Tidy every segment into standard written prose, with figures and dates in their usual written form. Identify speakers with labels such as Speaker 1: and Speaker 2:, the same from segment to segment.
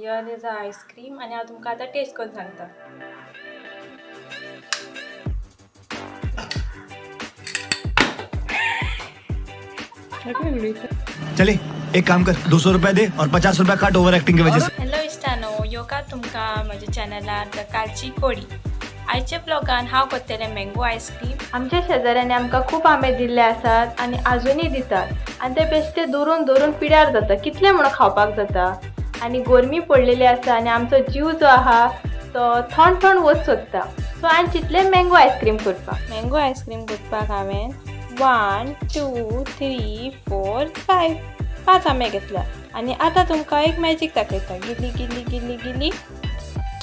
Speaker 1: Here is a ice cream आणि हांव तुमकां आतां टेस्ट करून सांगता.
Speaker 2: चले एक काम कर 200 रुपया दे और 50 रुपया काट ओवर एक्टिंग की वजह से.
Speaker 1: हॅलो इश्टानो, योगा तुमकां म्हज्या चॅनलार कालची कोडी. आयच्या ब्लॉगान हांव करतलें मँगो आयस्क्रीम. आमच्या शेजाऱ्यांनी आमकां खूब आंबे दिल्ले आसात आनी आजुनूय दितात आनी ते बेश्टे दवरून दवरून पिड्यार जाता, कितले म्हणून खावपाक जाता. आनी गरमी पडलेली आसा आनी आमचो जीव जो आहा तो थंड थंड वच सोदता. सो हांवें चिंतलें मँगो आयस्क्रीम करपाक हांवें 1 2 3 4 5 5 आंबे घेतला. आनी आतां तुमकां एक मॅजीक दाखयता. गिल्ली गिल्ली गिल्ली गिल्ली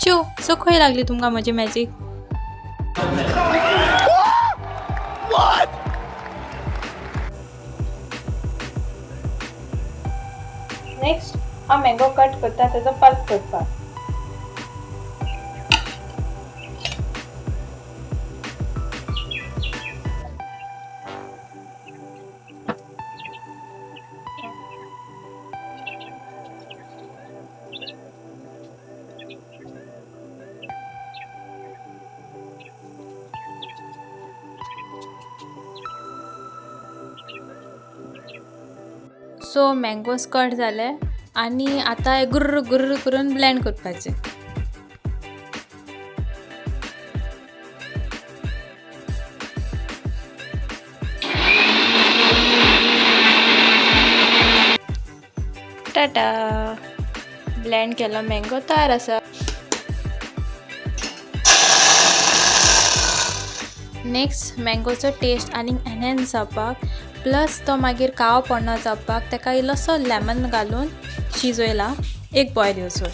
Speaker 1: च्यो. सो खंय लागली तुमकां म्हजी मॅजीक? नेक्स्ट हांव मँगो कट करता तेजो पल्प करपाक. सो मँगोज कट जाले आनी आतां गुर्र गुर्र करून ब्लेंड करपाचें. टाटा. ब्लेंड केलो मँगो तयार आसा. नेक्स्ट मँगोचो टेस्ट आनीक एनहेन्स जावपाक प्लस तो मागीर काळो पडना जावपाक ताका इल्लोसो लेमन घालून शिजयला एक बॉयल येवसर.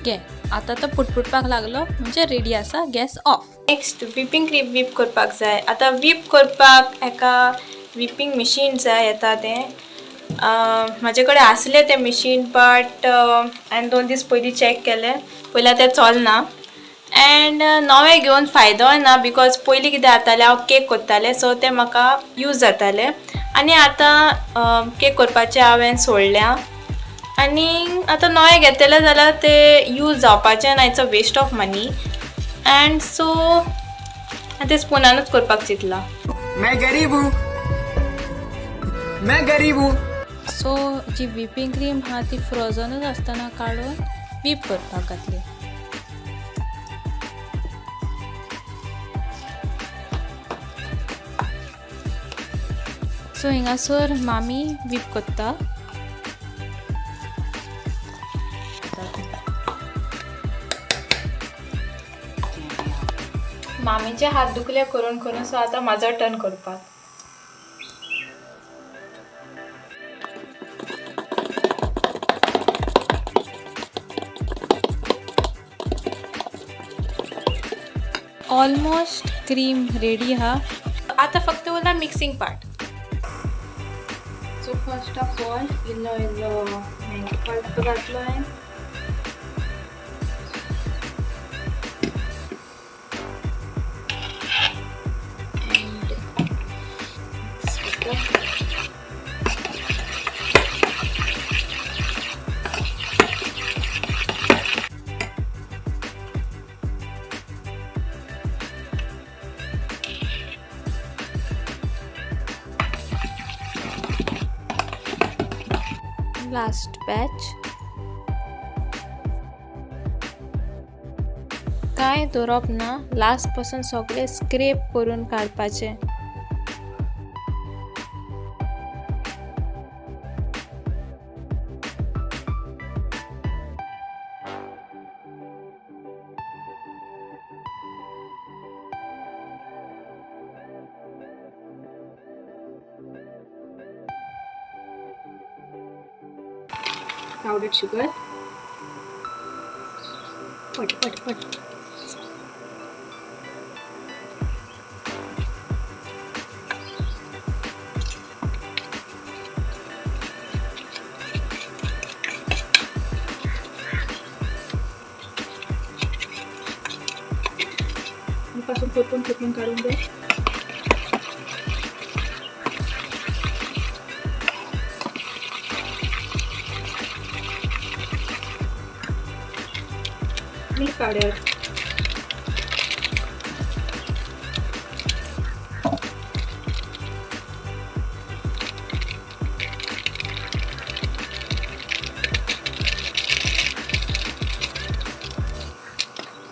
Speaker 1: घे आतां तो पुटपुटपाक लागलो म्हणजे रेडी आसा. Gas of. Next whipping cream whip करपाक जाय. आतां व्हीप करपाक एका व्हिपींग मशीन जाय येता तें. म्हाजे कडेन आसलें तें मशीन बट हांवें 2 दीस पयलीं चॅक केलें. पयलीं तें चलना एंड नवें घेवन फायदो ना बिकॉज पयलीं कितें जातालें हांव केक करतालें सो तें म्हाका यूज जातालें आनी आतां केक करपाचें हांवें सोडल्या आनी आतां नवें घेतलें जाल्यार तें यूज जावपाचें ना. It's a waste of money and so हांवें तें स्पुनानूच करपाक चिंतलां.
Speaker 2: मैं गरीब हूँ.
Speaker 1: सो जी व्हिपींग क्रीम आहा ती फ्रोझनूच आसतना काडून व्हीप करपाक घातली. सो हिंगासर मामी व्हीप करता. मामीचे हात दुखले करून करून सो आतां म्हाजो टर्न करपाक. ऑलमोस्ट क्रीम रेडी आहा. आतां फक्त Urla mixing part. So first of all इल्लो इल्लो मँगो पल्प घातलो हांवें. Last batch. कांय दवरप ना. लास्ट पासून सगळें स्क्रेप करून काडपाचें. पावडर शुगर पट पट पट. पासून फोटून काढून दे. पावडर.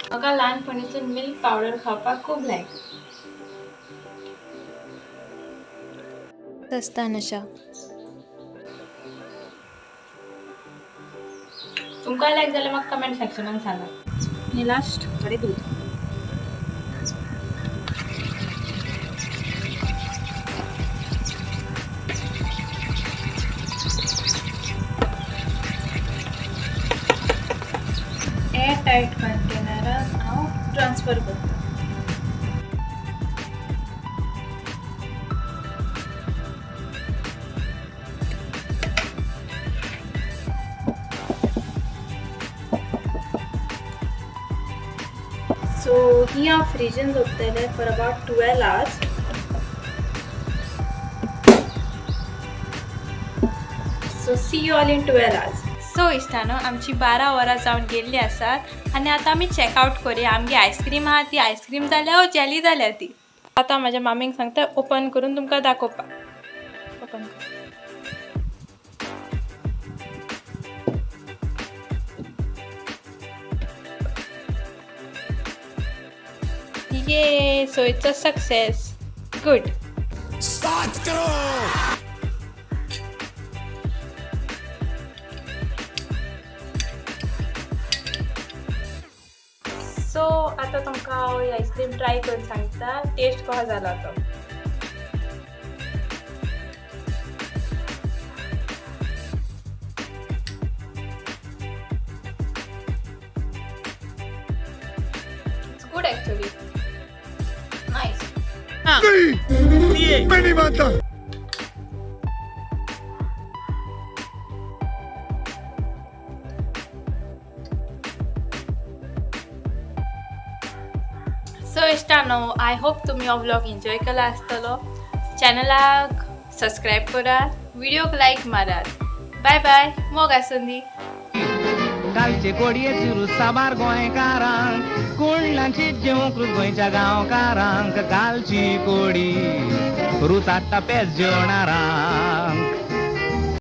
Speaker 1: म्हाका ल्हानपणीसून मिल्क पावडर खावपाक खूब लायक. सस्ता नशा. तुमकां लायक जाल्यार म्हाका कमेंट सेक्शनान सांगा. आनी लास्ट थोडें दूध. एअर टाईट कंटेनरान हांव ट्रान्सफर करता. सो ही हांव फ्रिजीन दवरतलें for about 12 hours. So see you all in 12 hours. So इश्टानो आमची 12 वरां जावन गेल्ली आसात आनी आतां आमी चॅकआउट करुया. आमगे आयस्क्रीम आहा ती आयस्क्रीम जाल्या जेली जाल्या ती. आतां म्हाज्या मामीक सांगता ओपन करून तुमकां दाखोवपाक. ओपन कर. ये so it's a success. Good.
Speaker 2: Start करो.
Speaker 1: सो आतां तुमकां हांव ही आयस्क्रीम ट्राय करून सांगता टेस्ट कसो जाला तो. It's good actually. नाईस.
Speaker 2: मैं नहीं मानता.
Speaker 1: सो इश्टानो आय होप तुम्ही हो व्लॉग एन्जॉय केला आसतलो. चॅनलाक सबस्क्राईब करात, व्हिडिओक लाईक मारात. Bye bye. मोग आसुंदी.
Speaker 3: कालचे कोडयेची रुसाबार गोंयकारांक कुंडलांची जेवंक गोंयच्या गांवकारांक कालची कोडी रुसाट पेज जेवणारांक